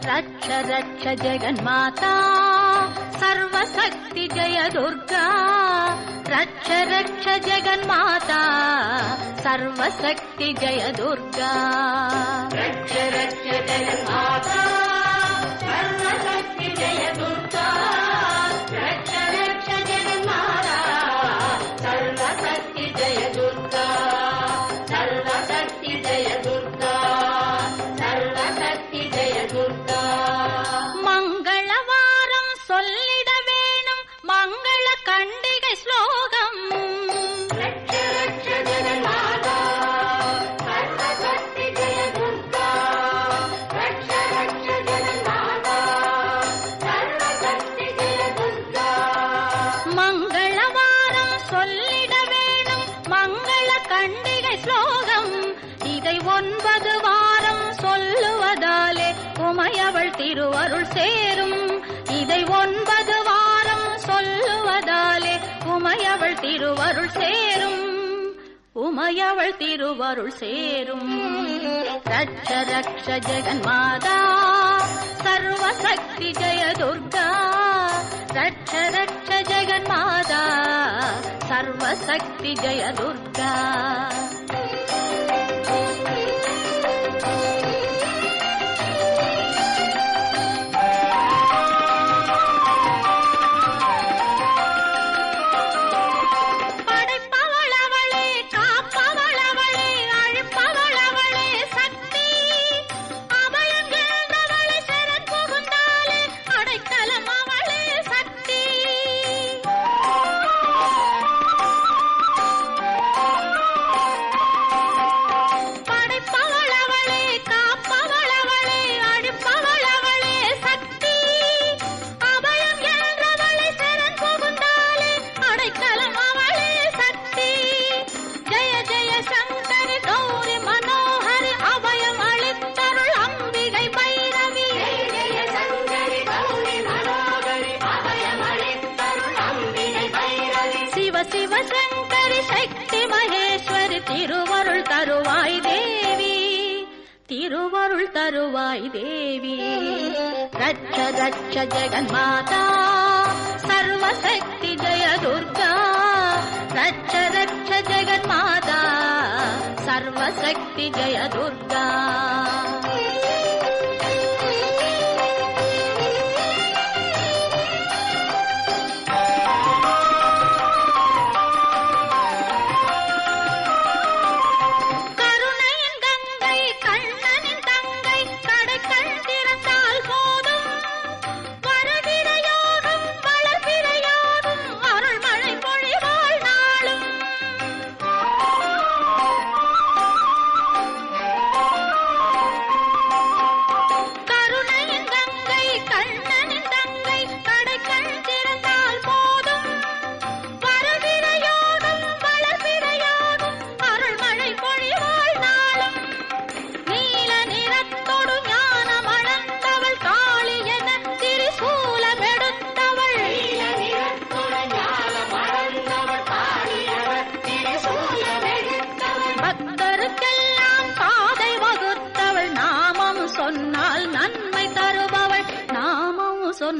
रक्ष रक्ष जगन्माता सर्वशक्ति जय दुर्गा रक्ष रक्ष जगन्माता सर्वशक्ति जय दुर्गा रक्ष रक्ष जगन्माता सर्वशक्ति जय दुर्गा रक्ष रक्ष जगन्माता सर्वशक्ति जय दुर्गा सर्वशक्ति जय दुर्गा सर्वशक्ति जय दुर्गा मंगलवारम சொல்லிட வேணும் மங்கள கண்டிகை ஸ்லோகம் ரட்ச ரட்ச ஜெகன்மாதா சர்வசக்தி ஜெய துர்கா ரட்ச ரட்ச ஜெகன்மாதா சர்வசக்தி ஜெய துர்கா மங்களவாரம் சொல்லிட வேணும் மங்கள கண்டிகை ஸ்லோகம் இதை 9 வாரம் சொல்லுவதாலே உமையவள் திருவருள் சேரும் இதை 9 வாரம் சொல்லுவதாலே உமையவள் திருவருள் சேரும் உமையவள் திருவருள் சேரும் ரட்ச ரக்ஷ ஜெகன்மாதா சர்வசக்தி ஜெய துர்கா ரட்ச ரக்ஷ ஜெகன்மாதா சர்வசக்தி ஜெய துர்கா சிவசங்கரி சக்தி மகேஸ்வரி திருவருள் தருவாய் தேவி திருவருள் தருவாய் தேவி ரட்ச ரட்ச ஜெகன்மாதா சர்வசக்தி ஜெய துர்கா ரட்ச ரட்ச ஜெகன்மாதா சர்வசக்தி ஜெய துர்கா